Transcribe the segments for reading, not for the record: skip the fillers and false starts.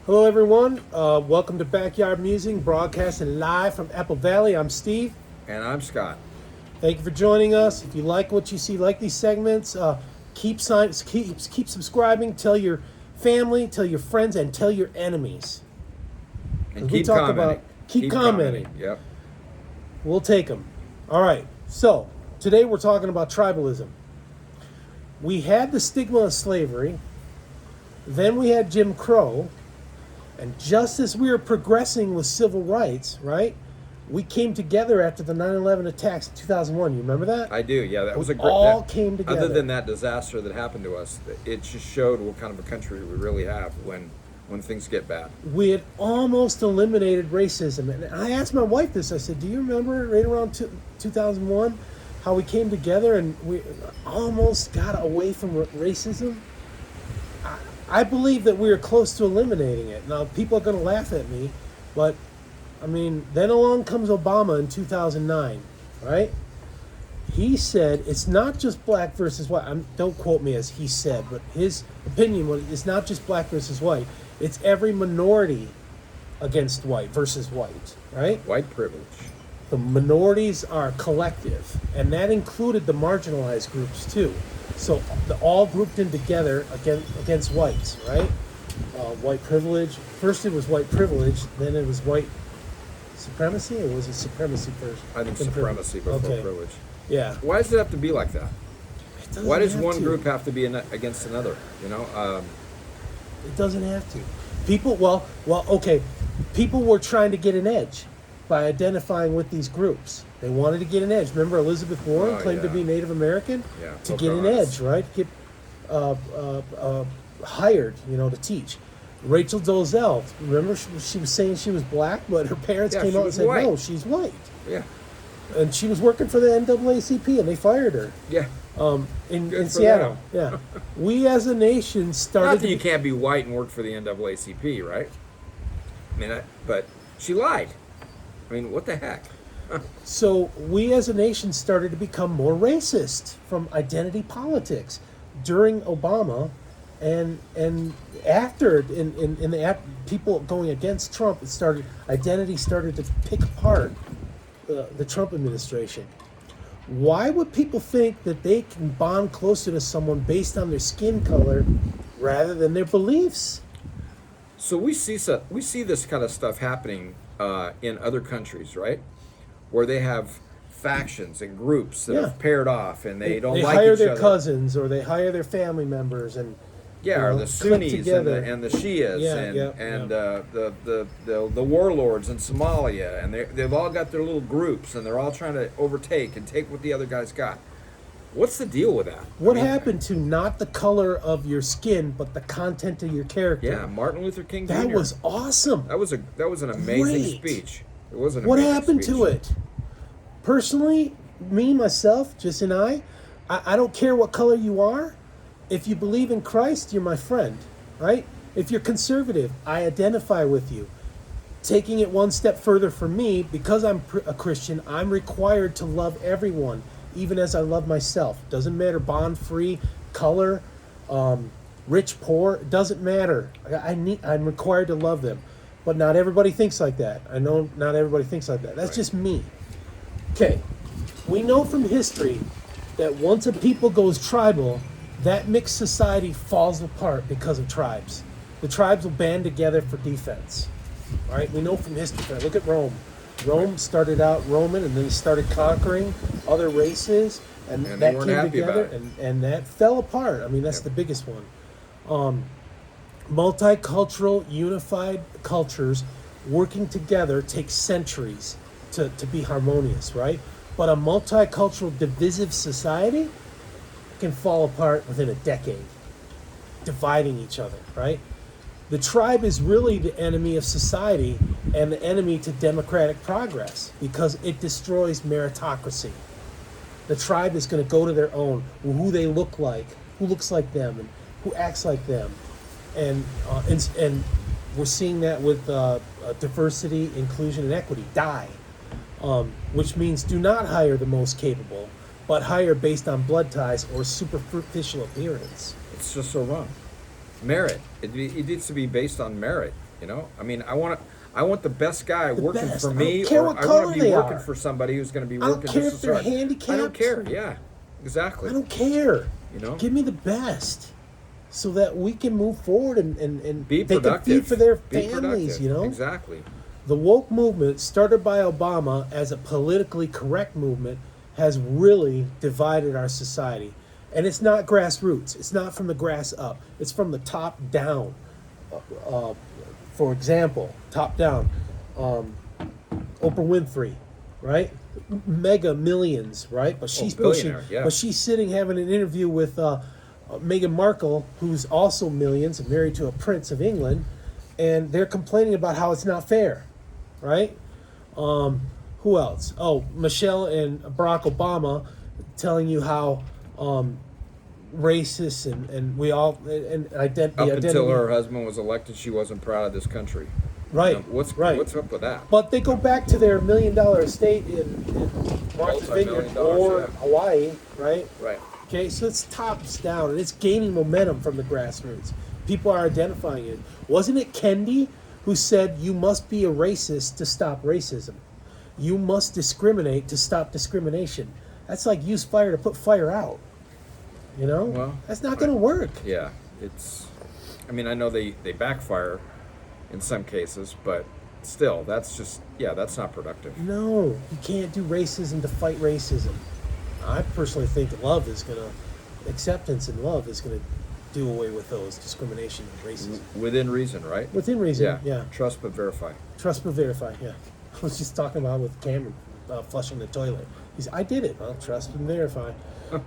Hello, everyone. Welcome to Backyard Musing, broadcasting live from Apple Valley. I'm Steve. And I'm Scott. Thank you for joining us. If you like what you see, like these segments, keep subscribing. Tell your family, tell your friends, and tell your enemies. And We keep talk commenting. about keep commenting. Yep. We'll take them. All right. So today we're talking about tribalism. We had the stigma of slavery. Then we had Jim Crow. And just as we were progressing with civil rights, right, we came together after the 9/11 attacks in 2001. You remember that? I do. Yeah, that was a great. All came together. Other than that disaster that happened to us, it just showed what kind of a country we really have when things get bad. We had almost eliminated racism. And I asked my wife this. I said, do you remember right around 2001 how we came together and we almost got away from racism? I believe that we were close to eliminating it. Now, people are going to laugh at me, but, I mean, then along comes Obama in 2009, right? He said it's not just black versus white. Don't quote me as he said, but his opinion was it's not just black versus white. It's every minority against white versus white, right? White privilege. The minorities are collective, and that included the marginalized groups too. So all grouped in together against whites, right? White privilege. First it was white privilege, then it was white supremacy, or was it supremacy first? I think supremacy before privilege. Yeah. Why does it have to be like that? Why does one group have to be against another? You know. It doesn't have to. Okay. People were trying to get an edge by identifying with these groups. They wanted to get an edge. Remember, Elizabeth Warren claimed to be Native American to get an edge, right? Get hired, to teach. Rachel Dolezal, remember, she was saying she was black, but her parents came out and said, no, she's white. Yeah. And she was working for the NAACP, and they fired her. Yeah. In Seattle. Yeah. We as a nation started. Not that you can't be white and work for the NAACP, right? I mean, but she lied. I mean, what the heck? So we as a nation started to become more racist from identity politics during Obama, and after in the people going against Trump, identity started to pick apart the Trump administration. Why would people think that they can bond closer to someone based on their skin color rather than their beliefs? So we see this kind of stuff happening in other countries, right? Where they have factions and groups that have paired off, and they don't like each other. They hire their cousins, or they hire their family members, and or the Sunnis and the Shias, the warlords in Somalia, and they've all got their little groups, and they're all trying to overtake and take what the other guy's got. What's the deal with that? What happened to not the color of your skin, but the content of your character? Yeah, Martin Luther King Jr. That was awesome. That was an amazing speech. It was an What amazing happened speech. to it? Personally, me, myself, just and I don't care what color you are. If you believe in Christ, you're my friend, right? If you're conservative, I identify with you. Taking it one step further for me, because I'm a Christian, I'm required to love everyone, even as I love myself. Doesn't matter, bond free, color, rich, poor, it doesn't matter. I'm required to love them. But not everybody thinks like that. I know not everybody thinks like that. That's just me. Okay, we know from history that once a people goes tribal, that mixed society falls apart because of tribes. The tribes will band together for defense. All right, we know from history. Look at Rome. Rome started out Roman, and then they started conquering other races, and that came together, and that fell apart. I mean, that's the biggest one. Multicultural, unified cultures working together takes centuries to be harmonious, right? But a multicultural, divisive society can fall apart within a decade, dividing each other, right? The tribe is really the enemy of society and the enemy to democratic progress because it destroys meritocracy. The tribe is going to go to their own, who they look like, who looks like them, and who acts like them. And we're seeing that with diversity, inclusion, and equity die, which means do not hire the most capable, but hire based on blood ties or superficial appearance. It's just so wrong. Merit. It needs to be based on merit. You know, I mean, I want the best guy working best. for I me, don't care or what I color want to be they working are. for somebody who's going to be I don't working care just if as they're hard. handicapped. I don't care. Yeah, exactly. I don't care. You know, Give me the best, so that we can move forward and be they can productive feed for their Be families. productive. You know, Exactly. the woke movement, started by Obama as a politically correct movement, has really divided our society. And it's not grassroots. It's not from the grass up. It's from the top down. For example, top down, Oprah Winfrey, right? Mega millions, right? But she's pushing. billionaire, yeah. But she's sitting having an interview with Meghan Markle, who's also millions and married to a prince of England, and they're complaining about how it's not fair, right? Who else? Oh, Michelle and Barack Obama telling you how racist and we all and Up until her husband was elected, she wasn't proud of this country. right. You know, what's up with that? But they go back to their $1 million estate in Martha's Vineyard Multi-million or dollars, yeah. Hawaii, right? Right. Okay, so it's tops down, and it's gaining momentum from the grassroots. People are identifying it. Wasn't it Kendi who said, "You must be a racist to stop racism. You must discriminate to stop discrimination." That's like use fire to put fire out. You know? Well, that's not going to work. Yeah, it's. I mean, I know they backfire in some cases, but still, that's not productive. No, you can't do racism to fight racism. I personally think acceptance and love is going to do away with those discrimination and racism. Within reason, right? Within reason, yeah. Trust but verify. Trust but verify, yeah. I was just talking about with Cameron flushing the toilet. He said, I did it. Well, trust and verify.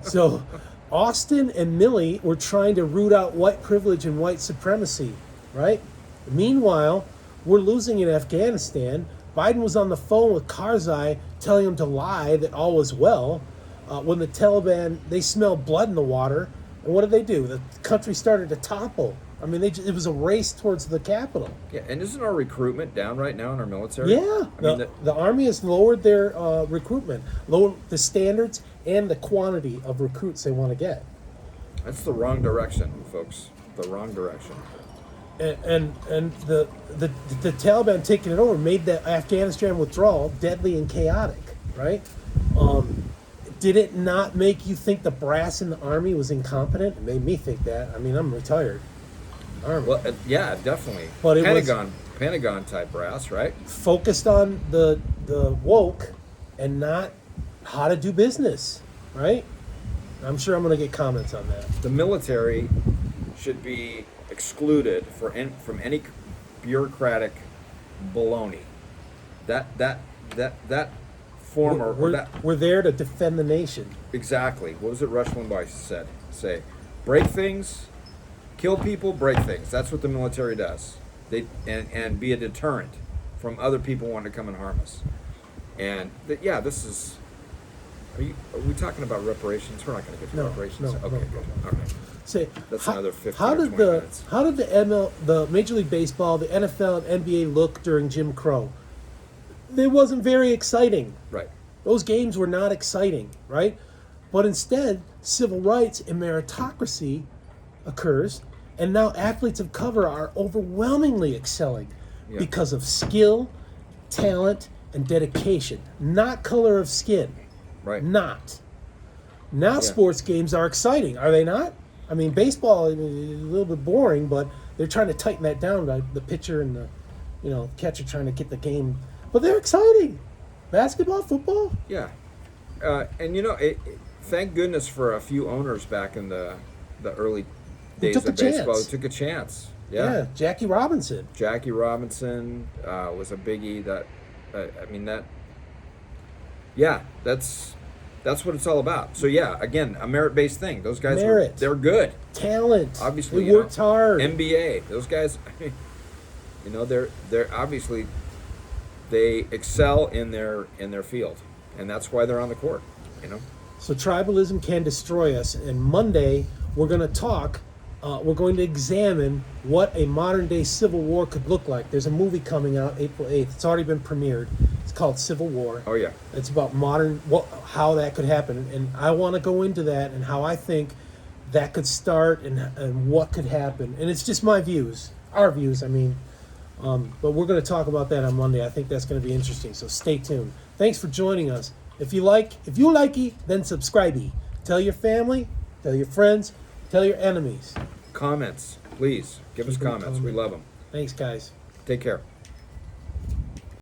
So Austin and Millie were trying to root out white privilege and white supremacy, right? Meanwhile, we're losing in Afghanistan. Biden was on the phone with Karzai telling him to lie that all was well. When the Taliban, they smelled blood in the water. And what did they do? The country started to topple. I mean, it was a race towards the capital. Yeah, and isn't our recruitment down right now in our military? Yeah, the Army has lowered their recruitment, lowered the standards and the quantity of recruits they want to get. That's the wrong direction, folks. The wrong direction. And the Taliban taking it over made the Afghanistan withdrawal deadly and chaotic, right? Did it not make you think the brass in the Army was incompetent? It made me think that. I mean, I'm retired. Army. Well, yeah, definitely. But it Pentagon type brass, right? Focused on the woke and not how to do business, right? I'm sure I'm going to get comments on that. The military should be excluded from any bureaucratic baloney. That former We're there to defend the nation. exactly. What was it Rush Limbaugh said? Say, break things, kill people, break things. That's what the military does. And be a deterrent from other people wanting to come and harm us. And this is. Are we talking about reparations? We're not going to get to reparations. No, okay, no, good. no. Okay. Say, That's another 15 how or did 20 minutes. How did the Major League Baseball, the NFL, and NBA look during Jim Crow? It wasn't very exciting. Right. Those games were not exciting, right? But instead, civil rights and meritocracy occurs, and now athletes of color are overwhelmingly excelling because of skill, talent, and dedication, not color of skin. Right. Not. Now sports games are exciting, are they not? I mean, baseball is a little bit boring, but they're trying to tighten that down by the pitcher and the catcher trying to get the game. But they're exciting. Basketball, football. Yeah. And thank goodness for a few owners back in the early days of baseball who took a chance. Yeah. Jackie Robinson. Jackie Robinson was a biggie. That's what it's all about. So again, a merit-based thing. Those guys they're good. Talent. Obviously, they worked hard. NBA. Those guys, they're obviously they excel in their field, and that's why they're on the court. So tribalism can destroy us. And Monday we're going to talk. We're going to examine what a modern-day civil war could look like. There's a movie coming out April 8th. It's already been premiered. It's called Civil War. Oh, yeah. It's about how that could happen. And I want to go into that and how I think that could start and what could happen. And it's just my views, our views, I mean. But we're going to talk about that on Monday. I think that's going to be interesting. So stay tuned. Thanks for joining us. If you like it, then subscribe. Tell your family, tell your friends, tell your enemies. Comments, please. Give us Keep them comments. We coming. love them. Thanks, guys. Take care.